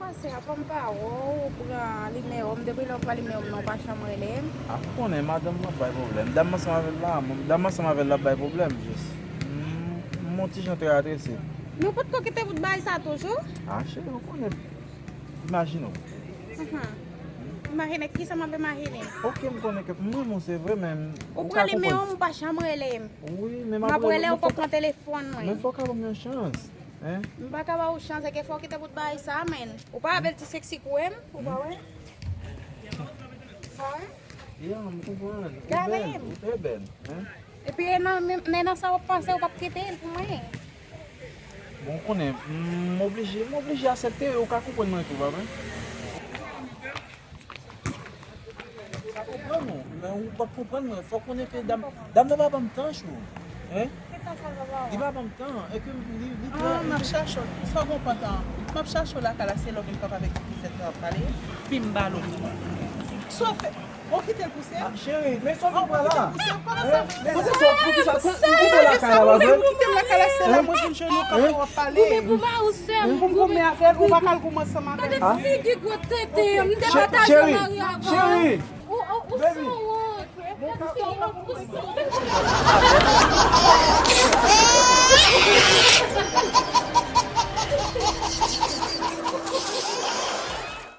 pase apam pa ou pou li me om depi lò pa li me om non pa chambre lem. Ah, konen madame la bay problem. Dame sama avec la, dame sama avec la bay problem juste. Mon petit chanteur adressé. Nou pot ko kite vout bay sa toujou? Ah, chérie, on connaît. Imagine. Imagine ki sa mabe imagine. Ok, je connais que moi, mon c'est vrai même. Ou pou li me om pa chambre lem. Oui, mais Ma pou ele ou pou pran telefon mais mwen. faut qu'on ait une chance. Hein? Mba ka ba ou chance ke fò kite vout bay sa men. Ou pa abel ti seksi kouem? Ou pa wè? Ha? Yeah, je comprends. Quand Belle, même. très belle. Hein? E pi nan sa wap panse ou pap kite el pou mwen. Bon, on est m'obligé à accepter au cas où on est tout, va bien? Ça comprend, non? Mais on va comprendre, il faut qu'on ait que dame ne va pas me temps, chou. Hein? Il va pas me temps. Et que Map chache, sa bon patan. Map chache la kala se lò vin kap avèk ti set ap pale, pi mbalo. So fè, on kite l pousse? chérie, mais ça va pas là. Koman sa? Mais c'est ça, pour que ça la cara là, Mwen kite la kala se la, mwen vin jenou kap wap pale. Pou ma ou se Mwen kome avèk, ou bakal kouman sa man avèk. Figi kote te, mde bataj Chérie, nan yavan. chérie. Ou sa wot.